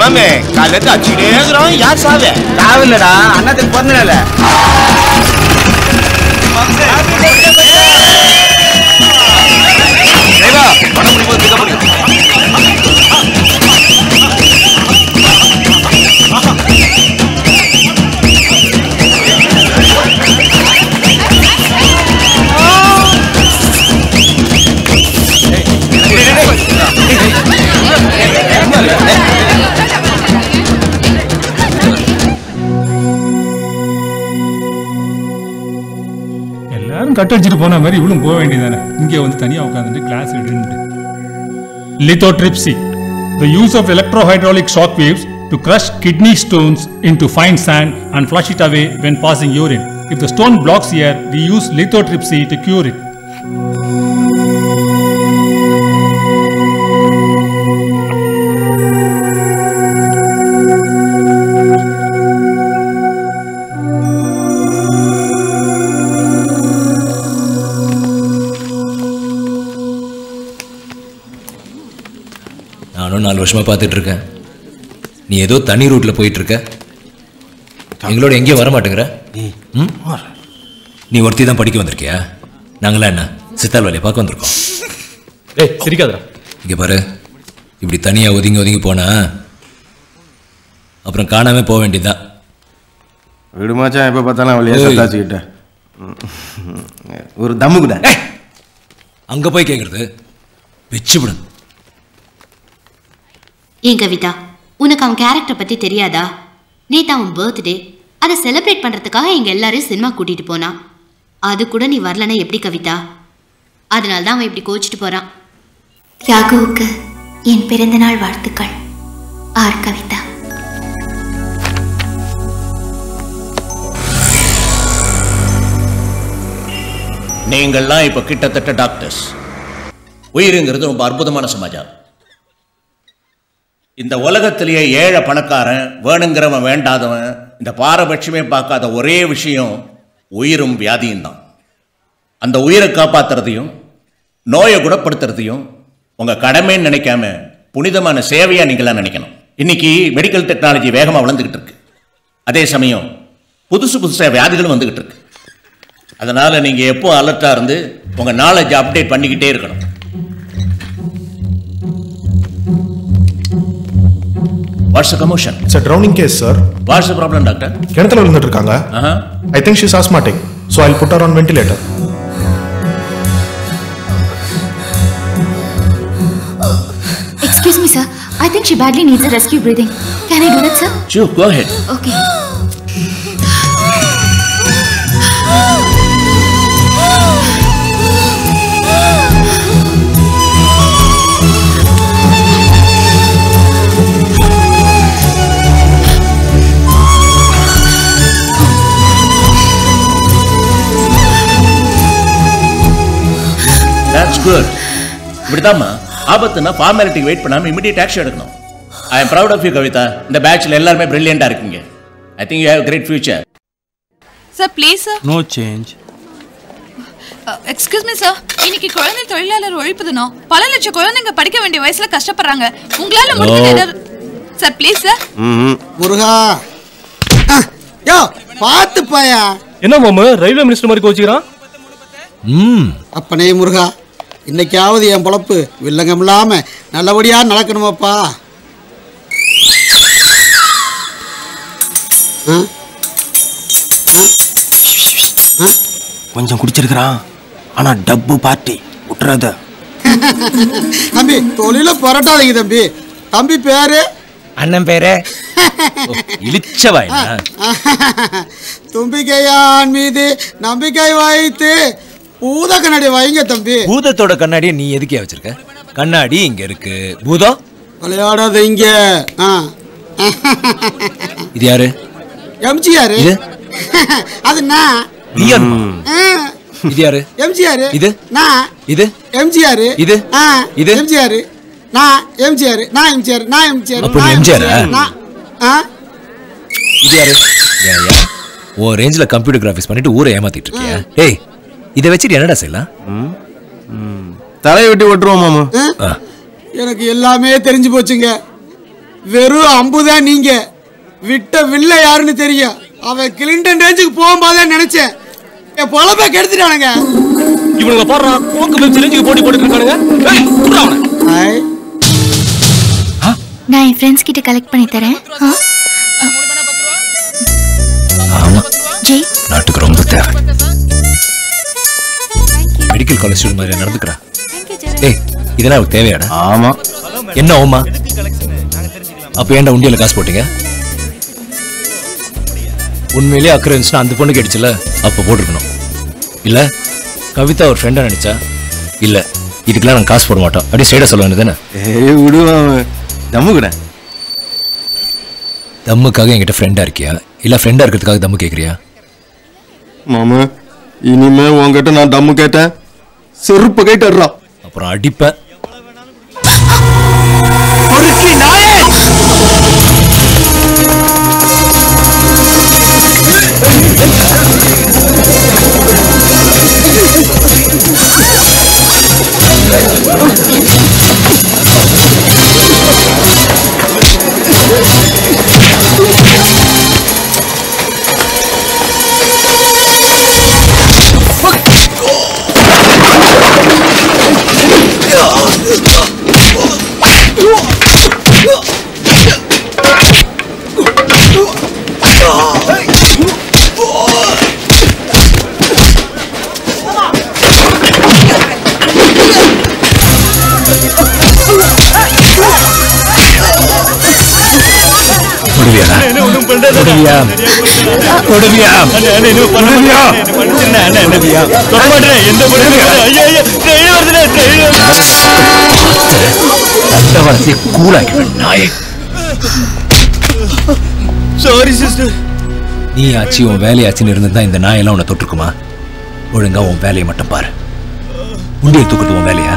மாமே காலையில அடிச்சுட்டே இருக்கிறோம். யார் சாவே? சாவில்லடா, அண்ணாத்துக்கு பிறந்தனால. எல்லாரும் கட்டடிச்சிட்டு போன மாதிரி இவளும் போக வேண்டியதானே. இங்கே வந்து தனியாக உட்காந்துட்டு கிளாஸ் எடுத்து. Lithotripsy, the use of electrohydraulic shock waves to crush kidney stones into fine sand and flush it away when passing urine. If the stone blocks here, we use lithotripsy to cure it. நானும் 4 வருஷமா பார்த்துட்டு இருக்கேன். நீ ஏதோ தனி ரூட்ல போயிட்டு இருக்க. எங்களோட எங்கேயும் வர மாட்டேங்கிற. நீ ஒருத்தி தான் படிக்க வந்திருக்கியா? நாங்களாம் என்ன சித்தால் வேலையை பார்க்க வந்திருக்கோம். ஏய் சிரிக்காதடா. இங்கே பாரு, இப்படி தனியாக ஒதுங்கி ஒதுங்கி போனா அப்புறம் காணாம போக வேண்டியதுதான். விடுமாச்சா எப்போ பார்த்தாலும் அவளையே சத்தாச்சுக்கிட்ட ஒரு தம்மு கூட அங்கே போய் கேட்குறது வச்சுவிடும். ஏன் கவிதா, உனக்கு அவன் கேரக்டர் பற்றி தெரியாதா? நேற்று அவன் பர்த்டே, அதை செலிப்ரேட் பண்ணுறதுக்காக எங்கள் எல்லாரையும் சினிமா கூட்டிகிட்டு போனான். அது கூட நீ வரலன்னா எப்படி கவிதா? அதனால தான் அவன் இப்படி கோச்சிட்டு போகிறான். யாகுவுக்கு என் பிறந்தநாள் வாழ்த்துக்கள். ஆர் கவிதா. நீங்கள்லாம் இப்போ கிட்டத்தட்ட டாக்டர்ஸ். உயிருங்கிறது ரொம்ப அற்புதமான சமாச்சாரம். இந்த உலகத்திலேயே ஏழை பணக்காரன், வேணுங்கிறவன் வேண்டாதவன், இந்த பாரபட்சமே பார்க்காத ஒரே விஷயம் உயிரும் வியாதியும் தான். அந்த உயிரை காப்பாற்றுறதையும் நோயை குணப்படுத்துறதையும் உங்கள் கடமைன்னு நினைக்காம புனிதமான சேவையாக நீங்களாம் நினைக்கணும். இன்னைக்கு மெடிக்கல் டெக்னாலஜி வேகமாக வளர்ந்துக்கிட்டு இருக்கு. அதே சமயம் புதுசாக வியாதிகளும் வந்துக்கிட்டு இருக்கு. அதனால் நீங்கள் எப்போ அலர்ட்டாக இருந்து உங்கள் நாலேஜை அப்டேட் பண்ணிக்கிட்டே இருக்கணும். What's the commotion? It's a drowning case, sir. What's the problem, doctor? கிணத்துல விழுந்துட்டு இருக்காங்க. I think she's asthmatic, so I'll put her on ventilator. Excuse me, sir. I think she badly needs a rescue breathing. Can I do that, sir? Sure, go ahead. Okay. That's good. இப்படிதாம்மா ஆபத்துனா formality wait பண்ணாம immediate action எடுக்கணும். I am proud of you Kavitha. இந்த பேட்ச்ல எல்லாரும் பிரில்லியண்டா இருக்கீங்க. I think you have great future. Sir please sir. No change. Excuse me sir. இன்னைக்கு குழந்தை தொழிலாளர் ஒழிப்பு தினம். பல லட்சம் குழந்தைங்க படிக்க வேண்டிய வயசுல கஷ்டப்படுறாங்க. உங்களால முடிஞ்சது சார் ப்ளீஸ் சார். முருகா யோ பாத்து பாயா. என்ன மாமா ரயில்வே மினிஸ்டர் மாதிரி கோச்சிக்கிறான்? அப்பனே முருகா, இன்னைக்காவது என் பொழப்பு வில்லங்கம் இல்லாம நல்லபடியா நடக்கணுமாப்பா. கொஞ்சம் குடிச்சிருக்கிறான், ஆனா டப்பு பார்ட்டி விட்டுறாத. தம்பி தொழில புரட்டாதீங்க தம்பி. தம்பி பேரு? அண்ணன் பேரு இளிச்சவாய். தும்பிக்கையான் மீது நம்பிக்கை வைத்து பூத கண்ணாடி வைங்க தம்பி. பூதத்தோட கண்ணாடியை நீ எதுக்கே வச்சிருக்க? கண்ணாடி இங்க இருக்கு. பூதம் விளையாடாத இங்க. இது யாரு? எம்ஜிஆர். அது நான். இது யாரு? எம்ஜிஆர். இது நான். இது எம்ஜிஆர். இது இது எம்ஜிஆர். நான் எம்ஜிஆர். நான் எம்ஜிஆர். நான் எம்ஜிஆர். அப்ப நீ எம்ஜிஆர். இது யாரு? ஏயா ஓ ரேஞ்சில கம்ப்யூட்டர் கிராபிக்ஸ் பண்ணிட்டு ஊரை ஏமாத்திட்டு இருக்கியா? ஏய் இதை வச்சுட்டு என்னடா செய்யலாம்? தலையை விட்டு ஓட்டுருவோம் மாமா. எனக்கு எல்லாமே தெரிஞ்சு போச்சுங்க. வெறும் அம்புதான் நீங்க. விட்ட வில்ல யாருன்னு தெரியும். அவன் கிளின்டன் ரேஞ்சுக்கு போகும்போதே நினைச்சேன். என் பொழப்ப கெடுத்துட்டானுங்க. இவனுங்க பாடுறா கோக்கு வெப் ரேஞ்சுக்கு போட்டி போட்டுட்டு இருக்கானுங்க. நான் என் ஃப்ரெண்ட்ஸ் கிட்ட கலெக்ட் பண்ணி தரேன். ஆமா ஜெய் நாட்டுக்கு ரொம்ப தேவை. மெடிக்கல் காலேஜ் ஸ்டூடெண்ட் மாதிரி நடந்துக்கிறா. ஏய் இதெல்லாம் அவருக்கு தேவையாடா? ஆமா. என்ன ஓமா? அப்ப ஏன்டா உண்டியல காசு போட்டீங்க? உண்மையிலேயே அக்கறை இருந்துச்சுன்னா அந்த பொண்ணு கிடைச்சல அப்ப போட்டிருக்கணும். இல்ல கவிதா ஒரு ஃப்ரெண்டா நினைச்சா இல்ல இதுக்கெல்லாம் நாங்க காசு போட மாட்டோம் அப்படி ஸ்ட்ரைட்டா சொல்ல வேண்டியதானே? விடுவான். தம்மு கூட தம்முக்காக என்கிட்ட ஃப்ரெண்டா இருக்கியா இல்ல ஃப்ரெண்டா இருக்கிறதுக்காக தம்மு கேட்கறியா? மாமா இனிமே உங்ககிட்ட நான் தம்மு கேட்டேன் செருப்பு கேட்டுறா. அப்புறம் அடிப்ப. நீ ஆச்சு உன் வேலையாச்சுன்னு இருந்துதான் இந்த நாயெல்லாம் உன்னை தொட்டுருக்குமா? ஒழுங்கா உன் வேலையை மட்டும் பாரு. உண்டியை தூக்குறது உன் வேலையா?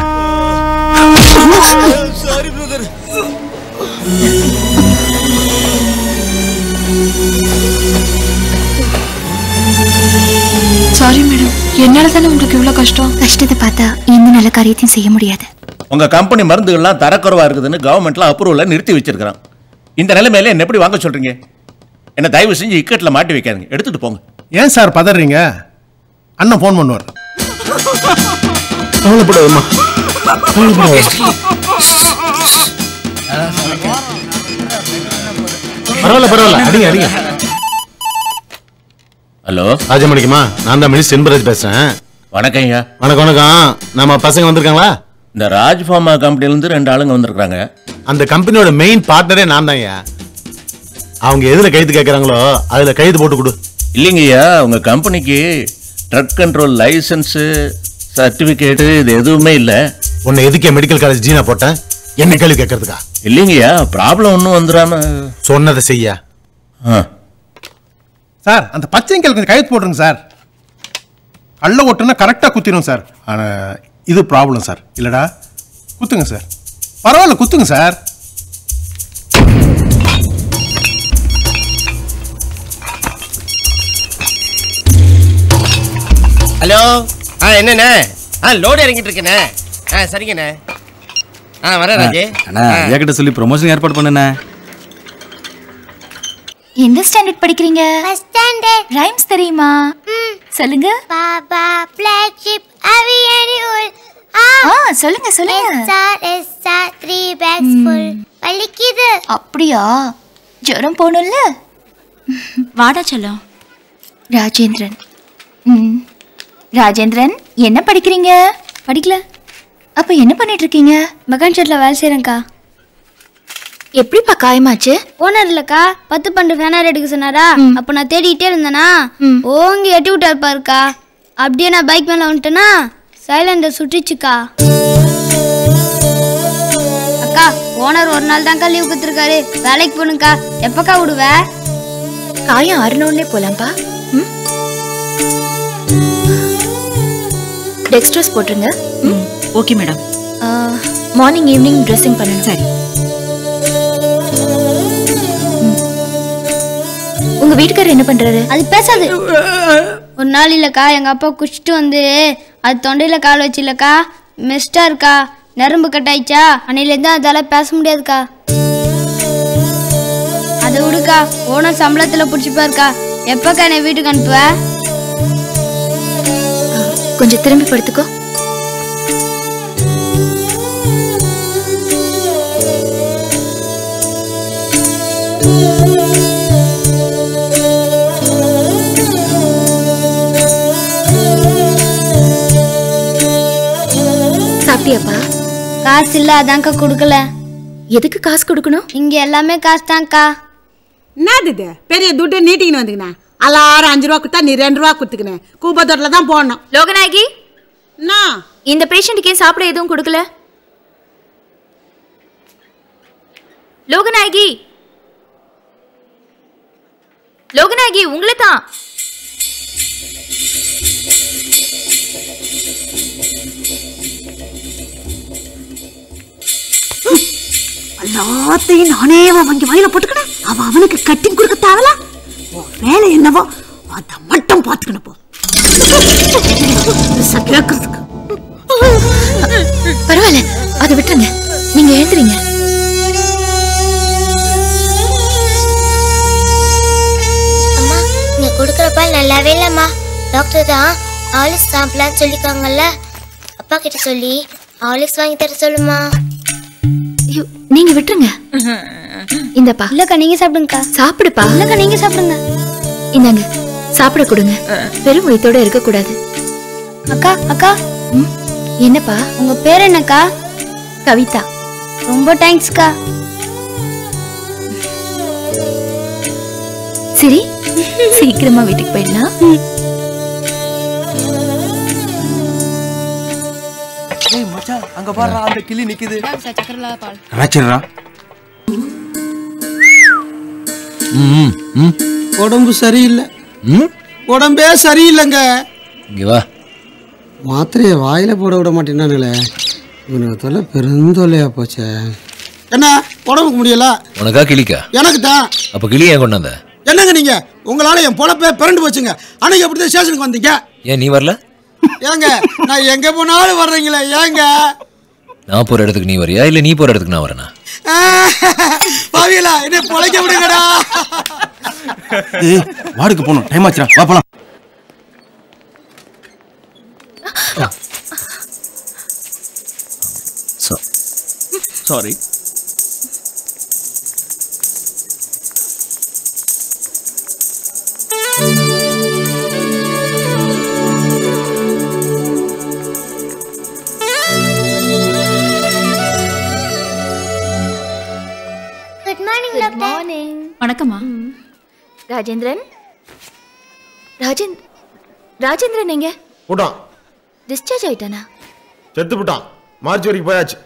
சாரி மேடம், என்னால தானே உங்களுக்கு இவ்வளவு கஷ்டம். கஷ்டத்தை பார்த்தா எந்த நல்ல காரியத்தையும் செய்ய முடியாது. உங்க கம்பெனி மருந்துகள்லாம் தரக்குறைவா இருக்குதுன்னு கவர்மெண்ட்ல அப்ரூவல நிறுத்தி வச்சிருக்கான். இந்த நிலைமையில என்ன எப்படி வாங்க சொல்றீங்க? என்ன தயவு செஞ்சு இக்கட்ல மாட்டி வைக்காதீங்க, எடுத்துட்டு போங்க. ஏன் சார் பதறீங்க? அண்ணன் ஃபோன் பண்ணுவார். கவலைப்படாதம்மா. பரவாயில்ல அடிங்க அடிங்க. ஹலோ ராஜமணிக்குமா, நான் தான் மினிஸ்டர் என்பராஜ் பேசுறேன். வணக்கம் ஐயா. வணக்கம் வணக்கம். நம்ம பசங்க வந்திருக்காங்களா? இந்த ராஜ்ஃபார்மா கம்பெனிலேருந்து 2 ஆளுங்க வந்திருக்காங்க. அந்த கம்பெனியோட மெயின் பார்ட்னரே நான் தான் ஐயா. அவங்க எதுல கைது கேட்கறாங்களோ அதுல கைது போட்டு கொடு. இல்லைங்க ஐயா, உங்க கம்பெனிக்கு ட்ரக் கண்ட்ரோல் லைசன்ஸ் சர்டிபிகேட் இது எதுவுமே இல்லை. உன்னை எதுக்கே மெடிக்கல் காலேஜ் ஜீனா போட்டேன்? என்ன கேள்வி கேட்கறதுக்கா? இல்லைங்கய்யா, ப்ராப்ளம் ஒன்றும் வந்துடாம சொன்னதை செய்ய. சார் அந்த பச்சைங்களுக்கு கொஞ்சம் கைது போட்டுருங்க சார். கள்ள ஓட்டுனா கரெக்டாக குத்திடும் சார். ஆனால் இது ப்ராப்ளம் சார். இல்லடா குத்துங்க சார். பரவாயில்ல குத்துங்க சார். ஹலோ. என்னண்ணே? லோடு இறங்கிட்டு இருக்கேண்ணே. சரிங்கண்ணே. வரேன் ராஜே. அண்ணா ஐயா கிட்ட சொல்லி ப்ரொமோஷன் ஏற்பாடு பண்ணண்ணே. எந்த ஸ்டாண்டர்ட் படிக்கிறீங்க? First standard. ரைம்ஸ் தெரியுமா? சொல்லுங்க. Baba black sheep have you any wool. சொல்லுங்க சொல்லுங்க. SR 3 bags full. வலிக்குது. அப்படியா? ஜரம் போணும்ல? வாடா செல்லம். ராஜேந்திரன். ராஜேந்திரன் என்ன படிக்கிறீங்க? படிக்கல. அப்ப என்ன பண்ணிட்டு இருக்கீங்க? மெக்கானிக் ஷெட்ல வேலை செய்றேன்க்கா. எப்படிப்பா காயமாச்சு? ஓனர் இல்லக்கா 10 ஃபேனர் எடுக்க சொன்னாரா? அப்ப நான் தேடிட்டே இருந்தேனா ஓங்கி எட்டி விட்டாரு பாருக்கா. அப்படியே நான் பைக் மேல வந்துட்டேனா சைலண்டர் சுட்டிச்சுக்கா. அக்கா ஓனர் ஒரு நாள் தான்க்கா லீவ் கொடுத்துருக்காரு. வேலைக்கு போகணுக்கா. எப்பக்கா விடுவ? காயம் ஆறணும்னே போலாம்பா. டெக்ஸ்ட்ரோஸ் போட்டுருங்க. Okay madam. Morning evening dressing பண்ணணும். சரி. உங்க வீட்டுக்காரர் என்ன பண்றாரு? அது பேசாது. ஒரு நாள் இல்லக்கா எங்க அப்பா குடிச்சிட்டு வந்து அது தொண்டையில கால் வச்சு இல்லக்கா மெஸ்டா இருக்கா. நரம்பு கட்டாயிச்சா அன்னையிலேருந்து அதால பேச முடியாதுக்கா. அக்கா ஓனர் சம்பளத்துல பிடிச்சிப்பாருக்கா. எப்பக்கா என்னை வீட்டுக்கு அனுப்புவ? கொஞ்சம் திரும்பி படுத்துக்கோ. சாப்பிட்டியாப்பா? காசு இல்ல, அதான்க்கா கொடுக்கல. எதுக்கு காசு கொடுக்கணும்? இங்க எல்லாமே காசு தான்க்கா. என்னது இது? பெரிய துட்டு நீட்டிங்கன்னு வந்துக்கினேன். எல்லாரும் 5 ரூபா கொடுத்தா நீ 2 ரூபா கொடுத்துக்கினேன். கூப்பத்தோட்டில் தான் போடணும். லோகநாயகி, என்ன இந்த பேஷண்ட்டுக்கு ஏன் சாப்பிட எதுவும் கொடுக்கல? லோகநாயகி, லோகநாயகி உங்களை தான். எல்லாத்தையும் நானே வாங்கி வாயில போட்டுக்கணும். அவன் அவனுக்கு கட்டிங் கொடுக்க தேவல. வேலை என்னவோ அதை மட்டும் பார்த்துக்கணும். போ கேட்கறதுக்கு பரவாயில்ல, அதை விட்டுருங்க. நீங்க எழுந்துறீங்க. அம்மா, நீ கொடுக்குற பால் நல்லாவே இல்லம்மா. டாக்டர் தான் ஆலிஸ் சாப்பிடலான்னு சொல்லிக்காங்கல்ல. அப்பா கிட்ட சொல்லி ஆலிஸ் வாங்கி தர சொல்லுமா. நீங்க விட்டுருங்க. இந்தப்பா. இல்லக்கா நீங்க சாப்பிடுங்கக்கா. சாப்பிடுப்பா. இல்லக்கா நீங்க சாப்பிடுங்க. இந்தாங்க, சாப்பிட கொடுங்க. பெரும் வயித்தோட இருக்க கூடாது. அக்கா அக்கா. என்னப்பா? உங்க பேர் என்னக்கா? கவிதா. ரொம்ப தேங்க்ஸ்க்கா. சரி, சீக்கிரமா வீட்டுக்கு போயிடலாம். அங்க பாரு, அந்த கிளி நிக்குது. கலாச்சிரா உடம்பு சரியில்லை. உடம்பே சரியில்லைங்க. இங்க வா. மாத்திரையை வாயில போட விட மாட்டேன்னானுங்களே. இவனுக்கு தொல்லை பெருந்தொல்லையா போச்சே. என்ன உடம்புக்கு முடியல? உனக்கா கிளிக்கா? எனக்கு தான். அப்ப கிளி ஏன் கொண்டு வந்த? என்னங்க நீங்க? உங்களால என் பொழப்பே பிறண்டு போச்சுங்க. அன்னைக்கு அப்படிதான் ஸ்டேஷனுக்கு வந்தீங்க. ஏன் நீ வரல? ஏங்க நான் எங்க போனாலும் வர்றீங்களே, ஏங்க? நான் போற இடத்துக்கு நீ வரியா, இல்ல நீ போற இடத்துக்கு நான் வரேனா? பாவியலா, என்ன பொழைக்க விடுங்கடா. ஏய், வாடுக்கு போணும். டைம் ஆச்சுடா, வா போலாம். Sorry. Good morning doctor. Morning. வணக்கம்மா. ராஜேந்திரன். ராஜேந்திரன் எங்க? போட்டான். டிஸ்சார்ஜ் ஆயிட்டானா? செத்து போட்டான். மார்ச் வரைக்கும் போயாச்சு.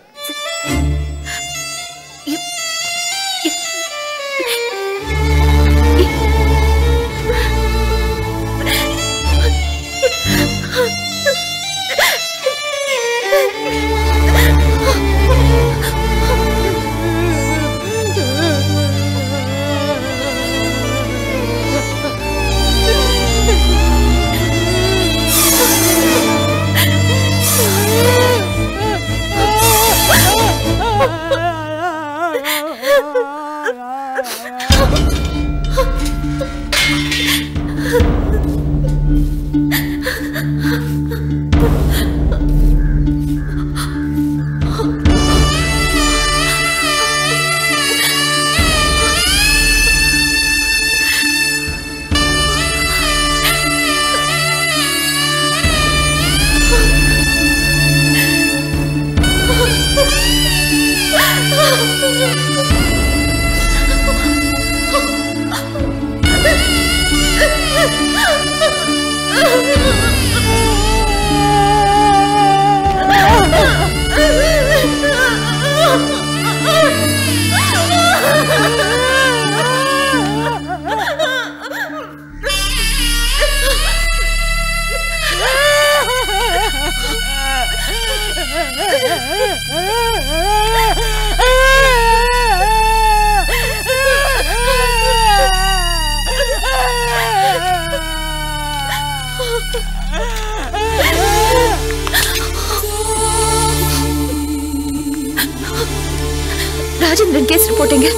ராஜேந்திரன் கேஸ் ரிப்போர்ட்டுங்க.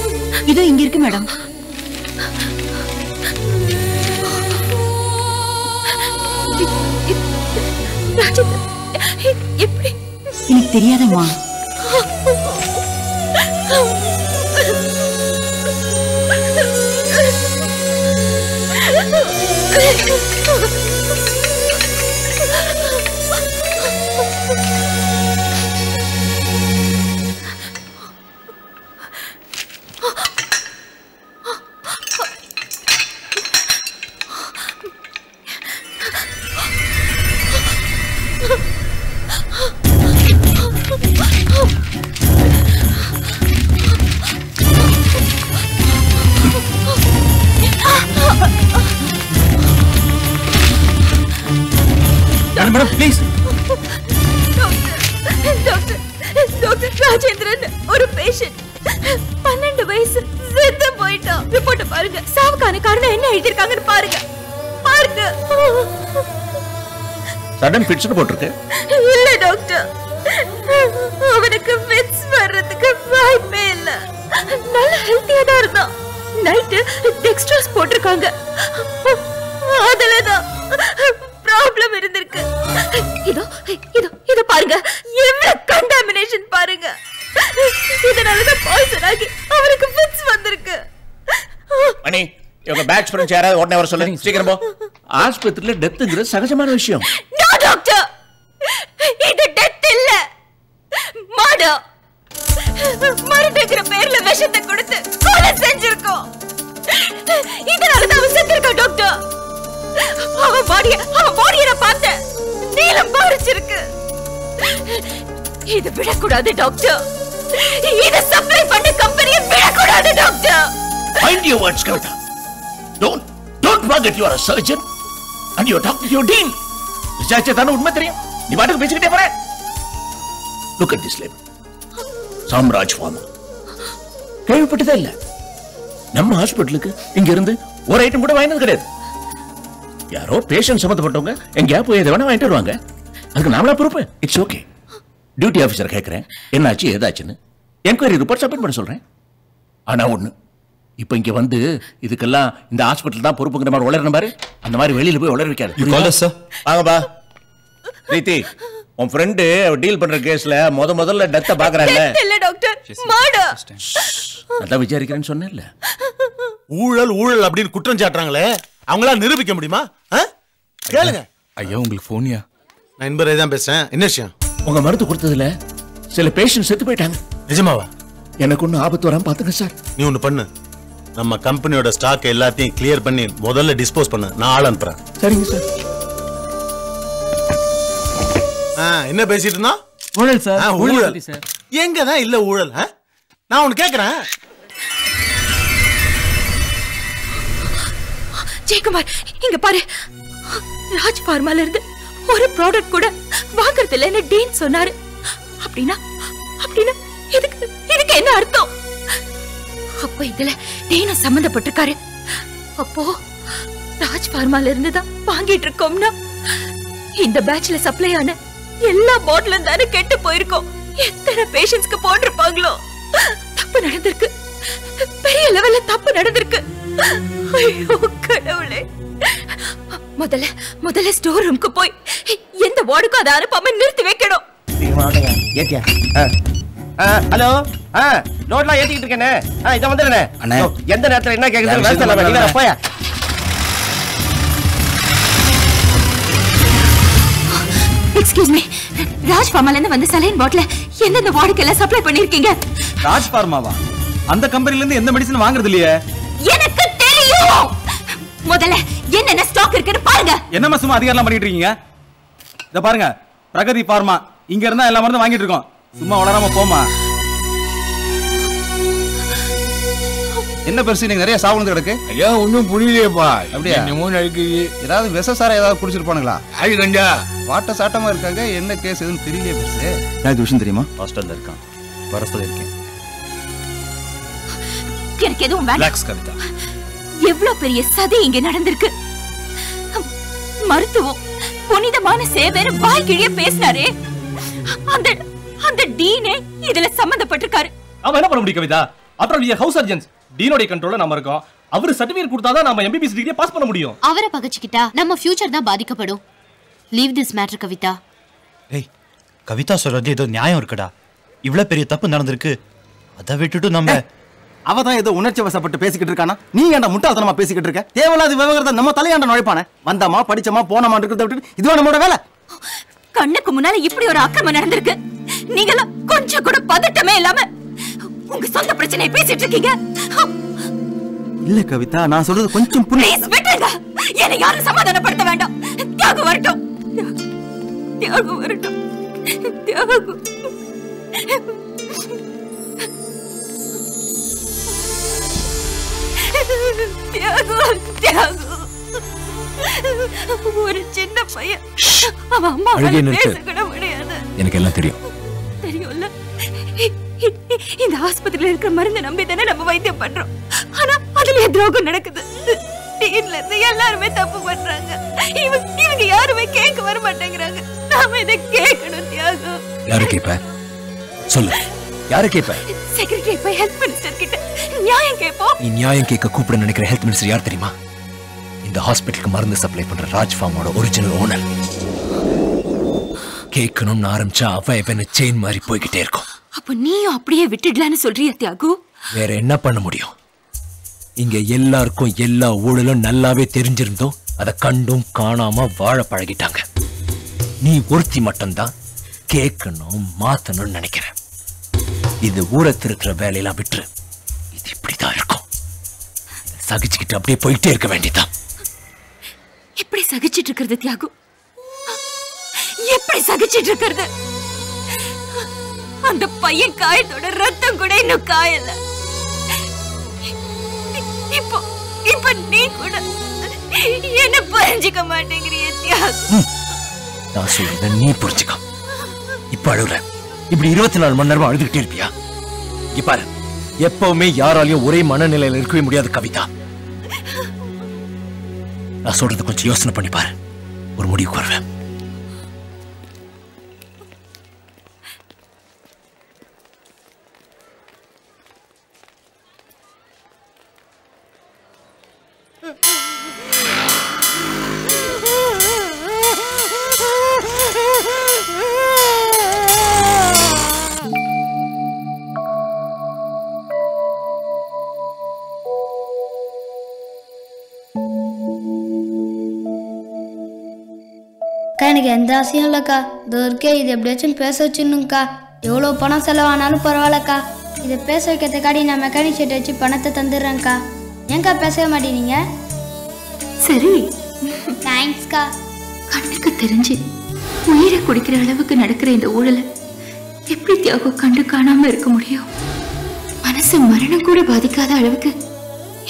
இதோ இங்க இருக்கு மேடம். எப்படி எனக்கு தெரியாதம்மா. Madam please. டாக்டர் ராஜேந்திரன் ஒரு பேஷண்ட் 12 வயசு செத்து போயிட்டான். ரிப்போர்ட் பாருங்க. சாவுக்கான காரணம் என்ன எழுதிருக்காங்கன்னு பாருங்க. பாருங்க. சடன் ஃபிட்ஸ் போட்டுருக்கு. இல்ல டாக்டர், அவனுக்கு ஃபிட்ஸ் வர்றதுக்கு வாய்ப்பே இல்ல. நல்ல ஹெல்த்தியா தான் இருந்தான். நைட்டு டெக்ஸ்ட்ராஸ் போட்டிருக்காங்க. அதுலதான் ப்ராப்ளம் இருந்திருக்கு. இதோ இதோ இத பாருங்க. எவ்வளவு கண்டாமினேஷன் பாருங்க. இதனாலதான் பாய்சன் ஆகி அவருக்கு ஃபிட்ஸ் வந்திருக்கு. மணி இவங்க பேட்ச் ஃப்ரெண்ட்ஸ் யாராவது உடனே வர சொல்லுங்க. சீக்கிரம் போ. ஆஸ்பத்திரியில டெத்ங்கிறது சகஜமான விஷயம். நோ டாக்டர், இது டெத் இல்ல, மர்டர். மருந்துங்கிற பேர்ல விஷத்தை கொடுத்து கொலை செஞ்சிருக்கோம். இதனாலதான் அவன் செத்துருக்கான் டாக்டர். அவன் பாடிய நான் பார்த்தேன். நீலம் பாரிச்சிருக்கு. இது விடக்கூடாது டாக்டர். இத சப்ளை பண்ண கம்பெனியை விடக்கூடாது doctor. Mind your words, Kavita. Don't forget you are a surgeon and you are talking to your dean. விசாரிச்சா தானே உண்மை தெரியும். நீ பாட்டுக்கு பேசிக்கிட்டே போற. Look at this label. Samraj pharma. கேள்விப்பட்டதே இல்ல. நம்ம ஹாஸ்பிட்டலுக்கு இங்க இருந்து ஒரு ஐட்டம் கூட வாங்கினது கிடையாது. யாரோ பேஷண்ட் சம்பந்தப்பட்டவங்க எங்கேயா போய் எதை வேணா வாங்கிட்டு வருவாங்க. அதுக்கு நாமளா பொறுப்பு. It's okay. டியூட்டி ஆஃபீஸர் கேட்கிறேன் என்னாச்சு ஏதாச்சுன்னு. என்கொயரி ரிப்போர்ட் சப்மிட் பண்ண சொல்றேன். ஆனா ஒண்ணு, இப்ப இங்க வந்து இதுக்கெல்லாம் இந்த ஹாஸ்பிட்டல் தான் பொறுப்புங்கிற மாதிரி உளறன பாரு. அந்த மாதிரி வெளியில போய் உளற வைக்காது. வாங்கப்பா. பிரீத்தி, உன் ஃப்ரெண்டு டீல் பண்ற கேஸ்ல முதல்ல டெத்த பாக்குறாங்க. இல்ல டாக்டர், மர்டர். அதான் விசாரிக்கிறேன்னு சொன்னேன்ல. ஊழல் அப்படின்னு குற்றம் சாட்டுறாங்களே, அவங்களா நிரூபிக்க முடியுமா? கேளுங்க. ஐயா உங்களுக்கு போனியா? நான் இன்பரே தான் பேசுறேன். என்ன விஷயம்? உங்க மருந்து கொடுத்ததுல சில பேஷண்ட் செத்து போயிட்டாங்க. நிஜமாவா? எனக்கு ஒன்னும் ஆபத்து வராம பாத்துங்க சார். நீ ஒண்ணு பண்ணு, நம்ம கம்பெனியோட ஸ்டாக் எல்லாத்தையும் கிளியர் பண்ணி முதல்ல டிஸ்போஸ் பண்ணு. நான் ஆள் அனுப்புறேன். சரிங்க சார். என்ன பேசிட்டு இருந்தா? ஊழல் சார். ஊழல் சார். எங்கதான் இல்ல ஊழல்? நான் ஒண்ணு கேக்குறேன். ஜெயக்குமார், இங்க பாரு. ராஜ் பார்மால இருந்து ஒரு ப்ராடக்ட் கூட வாங்குறது இல்லைன்னு டீன் சொன்னாரு. அப்படின்னா இதுக்கு என்ன அர்த்தம்? அப்ப இதுல டீன சம்பந்தப்பட்டிருக்காரு. அப்போ ராஜ் பார்மால இருந்து தான் வாங்கிட்டு இருக்கோம்னா இந்த பேட்ச்ல சப்ளை ஆன எல்லா பாட்டிலும் தானே கெட்டு போயிருக்கோம். எத்தனை பேஷண்ட்ஸ்க்கு போட்டிருப்பாங்களோ. தப்பு நடந்திருக்கு, பெரிய லெவல்ல தப்பு நடந்திருக்கு. ஐயோ கடவுளே. முதல்ல ஸ்டோர் ரூம்க்கு போய் எந்த வார்டுக்கும் அதை அனுப்பாம நிறுத்தி வைக்கணும். ஏத்தியா? ஹலோ, லோட்லாம் ஏத்திக்கிட்டு இருக்கேனே. இத வந்துடுறேனே. எந்த நேரத்துல என்ன கேக்குறது வேற சொல்ல வேண்டியதா போயா. எக்ஸ்கியூஸ் மீ, ராஜ் ஃபார்மால இருந்து வந்த சலைன் பாட்டில எந்தெந்த வார்டுக்கு எல்லாம் சப்ளை பண்ணிருக்கீங்க? ராஜ் ஃபார்மாவா? அந்த கம்பெனில இருந்து எந்த மெடிசன் வாங்குறது இல்லையே. எனக்கு தெரியும். முதல்ல என்னென்ன ஸ்டாக் இருக்குன்னு பாருங்க. என்னமா சும்மா அதிகாரம் பண்ணிட்டு இருக்கீங்க? இத பாருங்க, பிரகதி ஃபார்மா இங்க இருந்தா எல்லா மருந்தும் வாங்கிட்டு இருக்கோம். சும்மா வளராம போமா. என்ன பெருசு நீங்க நிறைய சாவுந்து கிடக்கு? ஐயா ஒன்னும் புரியலையேப்பா. அப்படியே என்னமோ நடக்குது. ஏதாவது விஷசாரம் ஏதாவது குடிச்சிருப்பானுங்களா? அது கண்டா வாட்ட சாட்டமா இருக்காங்க. என்ன கேஸ் எதுவும் தெரியலையே பெருசு. எனக்கு விஷயம் தெரியுமா? ஹாஸ்டல்ல இருக்கான், வர சொல்லிருக்கேன். எனக்கு எதுவும் வேண்டாம் கவிதா. எவ்வளவு பெரிய சதி இங்க நடந்திருக்கு. மருத்துவம் புனிதமான சேவைன்னு வாய் கிழிய பேசினாரே, அந்த டீனே இதுல சம்பந்தப்பட்டிருக்காரு. நாம என்ன பண்ண முடியும் Kavitha? After we are house surgeons. டீனோட கண்ட்ரோல்ல நாம இருக்கோம். அவரு சர்டிபிகேட் கொடுத்தாதான் நாம எம்பிபிஎஸ் டிகிரியை பாஸ் பண்ண முடியும். அவரை பகச்சிக்கிட்டா நம்ம ஃபியூச்சர் தான் பாதிக்கப்படும். Leave this matter Kavitha. ஏய் கவிதா சொல்றது ஏதோ நியாயம் இருக்குடா. இவ்வளவு பெரிய தப்பு நடந்திருக்கு, அதை விட்டுட்டு நம்ம அவ தான் ஏதோ உணர்ச்சி வசப்பட்டு பேசிக்கிட்டு இருக்கானா? நீ ஏன்டா முட்டாள்தனமா பேசிக்கிட்டு இருக்க? தேவையில்லாத விவகாரத்தை நம்ம தலையாண்ட நுழைப்பானே. வந்தாமா படிச்சமா போனமா இருக்கிறத விட்டுட்டு இதுவா நம்மளோட வேலை? கண்ணுக்கு முன்னால இப்படி ஒரு ஆக்கிரமம் நடந்திருக்கு, நீங்களாம் கொஞ்சம் கூட பதட்டமே இல்லாம உங்க சொந்த பிரச்சனையை பேசிட்டு இருக்கீங்க. இல்ல கவிதா, நான் சொல்றது கொஞ்சம் விட்டுருங்க. என்னை யாரும் சமாதானப்படுத்த வேண்டாம். தியாகு வரட்டும், தியாகு வரட்டும், தியாகு. தியாகு, தியாகு ஒரு சின்ன பையன், அவன் அம்மா பேச கூட முடியாது. எனக்கு எல்லாம் தெரியும். தெரியும்ல, இந்த ஆஸ்பத்திரியில இருக்கிற மருந்து நம்பி தானே நம்ம வைத்தியம் பண்றோம். ஆனா அதுலயே துரோகம் நடக்குது. டீன்ல இருந்து எல்லாருமே தப்பு பண்றாங்க. இவங்க யாருமே கேட்க வர மாட்டேங்கிறாங்க. நாம இதை கேட்கணும் தியாகு. யாரு கேப்ப? சொல்லு, யாரு கேப்ப? செக்ரட்டரி போய் ஹெல்த் மினிஸ்டர் கிட்ட நியாயம் கேட்போம். நீ நியாயம் கேட்க கூப்பிட நினைக்கிற ஹெல்த் மினிஸ்டர் யார் தெரியுமா? இந்த ஹாஸ்பிட்டலுக்கு மருந்து சப்ளை பண்ற ராஜ் ஃபார்மோட ஒரிஜினல் ஓனர். கேட்கணும்னு ஆரம்பிச்சா அவ இவன செயின் மாதிரி போய்கிட்டே இருக்கும். அப்ப நீயும் அப்படியே விட்டுடலான்னு சொல்றியா தியாகு? வேற என்ன பண்ண முடியும்? இங்க எல்லாருக்கும் எல்லா ஊழலும் நல்லாவே தெரிஞ்சிருந்தோம். அதை கண்டும் காணாம வாழ பழகிட்டாங்க. நீ ஒருத்தி மட்டும்தான் கேட்கணும் மாத்தணும்னு நினைக்கிற. இது ஊரை திருட்டுற வேலையெல்லாம் விட்டுரு. இது இப்படிதான் இருக்கும். சகிச்சுக்கிட்டு அப்படியே போயிட்டே இருக்க வேண்டியதான். எப்படி சகிச்சிட்டு இருக்கிறது தியாகு? எப்படி சகிச்சிட்டு இருக்கிறது? அந்த பையன் காயத்தோட ரத்தம் கூட இன்னும் காயல. இப்ப நீ கூட என்ன புரிஞ்சுக்க மாட்டேங்கிறிய தியாகு. நான் சொல்றத நீ புரிஞ்சுக்க. இப்ப அழுகுற. இப்படி 24 மணி நேரமா அழுதுகிட்டே இருப்பியா? இங்க பாரு, எப்பவுமே யாராலையும் ஒரே மனநிலையில இருக்கவே முடியாது கவிதா. நான் சொல்றது கொஞ்சம் யோசனை பண்ணி பாரு, ஒரு முடிவுக்கு வருவேன். அக்கா எனக்கு எந்த ஆசையும் இல்லைக்கா. இதோ இருக்கே, இது எப்படியாச்சும் பேச வச்சுன்னுங்கக்கா. எவ்வளோ பணம் செலவானாலும் பரவாயில்லக்கா. இதை பேச வைக்கிறதுக்காடி நான் மெக்கானிக் ஷெட் வச்சு பணத்தை தந்துடுறேன்க்கா. ஏன்க்கா பேசவே மாட்டேனீங்க? சரி, தேங்க்ஸ்க்கா. கண்ணுக்கு தெரிஞ்சு உயிரை குடிக்கிற அளவுக்கு நடக்கிற இந்த ஊழலை எப்படி தியாகு கண்டு காணாம இருக்க முடியும்? மனசு மரணம் கூட பாதிக்காத அளவுக்கு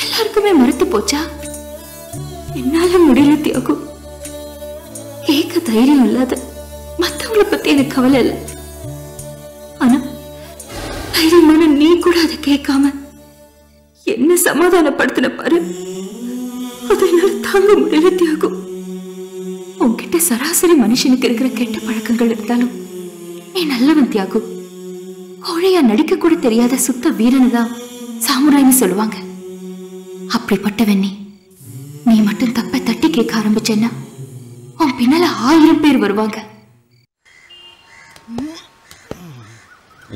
எல்லாருக்குமே மறுத்து போச்சா? என்னால முடியல தியாகு. கேட்க தைரியம் இல்லாத மத்தவங்களை பத்தி எனக்கு கவலை இல்லை. ஆனா தைரியமான நீ கூட அதை கேட்காம என்ன சமாதானப்படுத்தின பாரு. அதை என்னால தாங்க முடியல தியாகு. உன்கிட்ட சராசரி மனுஷனுக்கு இருக்கிற கெட்ட பழக்கங்கள் இருந்தாலும் நீ நல்லவன் தியாகு. கோழையா நடிக்க கூட தெரியாத சுத்த வீரனு தான் சாமுராய்னு சொல்லுவாங்க. அப்படிப்பட்டவன் நீ மட்டும் தப்பை தட்டி கேட்க ஆரம்பிச்சேன்னா உன் பின்னால 1000 பேர் வருவாங்க.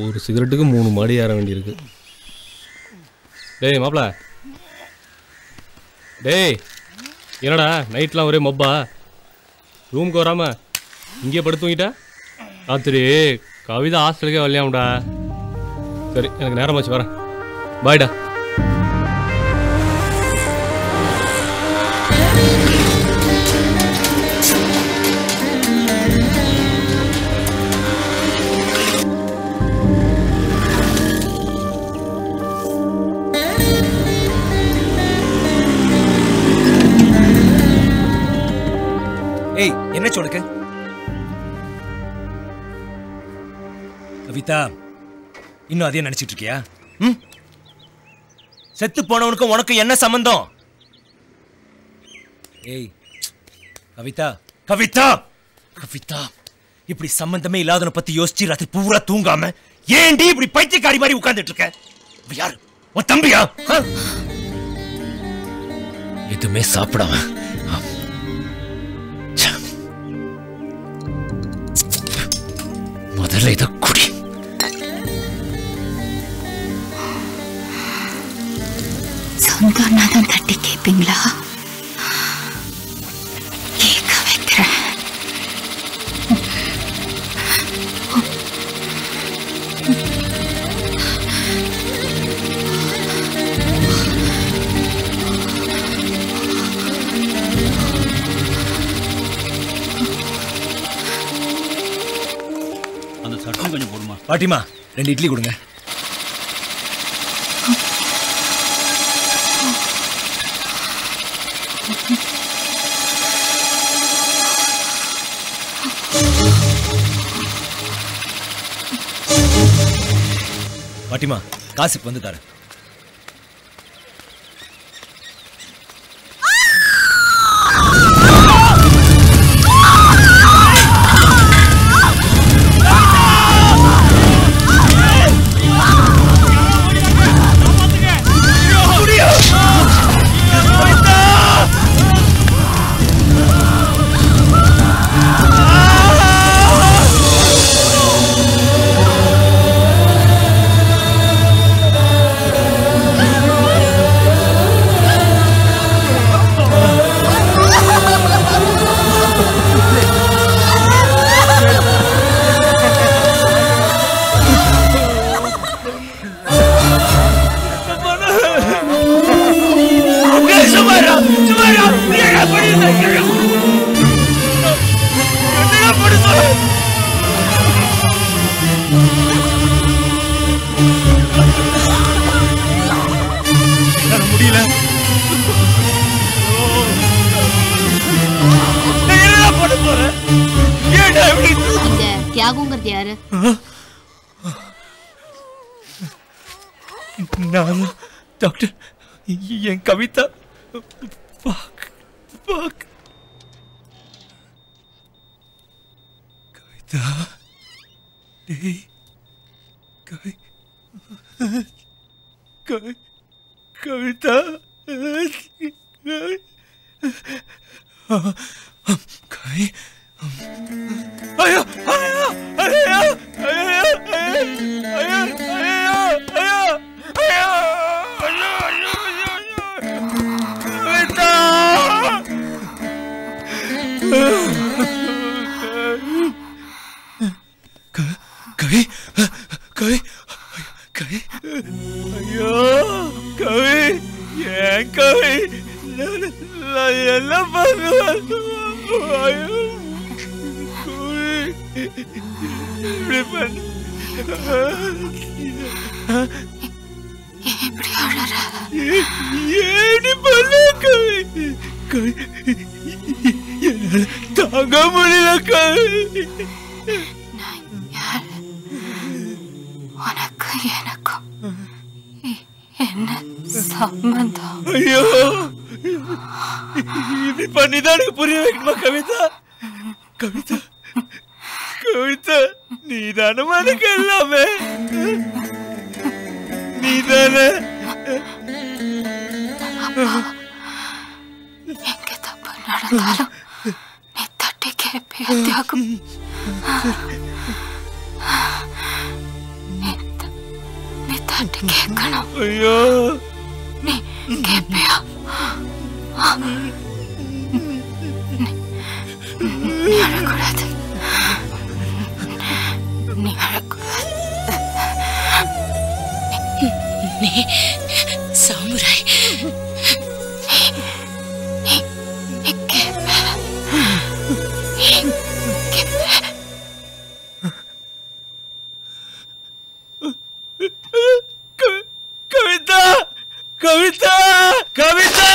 ஒரு சிகரெட்டுக்கு 3 மாடி ஏற வேண்டியிருக்கு. டேய் மாப்ள, டேய் என்னடா நைட்லாம் ஒரே மப்பா? ரூமுக்கு வராம இங்கே படுத்து தூங்கிட்டா? ராத்திரி கவிதா ஹாஸ்டலுக்கே வரலையாம்டா. சரி, எனக்கு நேரமாச்சு, வரேன். பாய்டா. ஏய், என்ன சொல்லுங்க கவிதா? இன்னும் அதே நினைச்சிட்டு இருக்கியா? செத்து போனவனுக்கும் உனக்கு என்ன சம்பந்தம்? ஏய் கவிதா, கவிதா, கவிதா, இப்படி சம்பந்தமே இல்லாதவனை பத்தி யோசிச்சு ராத்திரி பூரா தூங்காம ஏன்டி இப்படி பைத்தியக்காரி மாதிரி உட்கார்ந்துட்டு இருக்க? யாரு உன் தம்பியா? எதுவுமே சாப்பிடாம முதல்ல இதை குடி. சொந்தம்னா தான் தட்டி கேட்பீங்களா? கேட்க வைக்கிறேன். அந்த சட்னி கொஞ்சம் போடுமா? பாட்டிமா 2 இட்லி கொடுங்க. பாட்டிமா காசு இப்ப வந்து தரேன். தியாகுங்கிறது யாரு? நான் டாக்டர் என் கவிதா. கவிதா டேய் கவிதா கவி ஐயோ ஐயோ ஐயோ ஐயோ கவி கவி கவி ஐயோ கவி ஏன் கவி நான் என்ன பண்ணுவேன்? ஐயோ இப்படி பண்ண ஏடி பண்ண கவி கவி என்னால தாங்க முடியல கவி. உனக்கு எனக்கும் என்ன சம்பந்தம்? ஐயோ இப்படி பண்ணிதான் எனக்கு புரிய வைக்கணுமா கவிதா? கவிதா கவிதா நீதானே எனக்கு எல்லாமே. நீதானே எங்க தப்பு நடந்தாலும் நீ தட்டி கேட்பியா தியாகம்? நீ தட்டி கேட்கணும். ஐயோ நீ கேட்பியா? நீ அழக்கூடாது. நீ அழக்கூடாது. நீ சாமுராய். நீ கேட்ப. கவிதா கவிதா கவிதா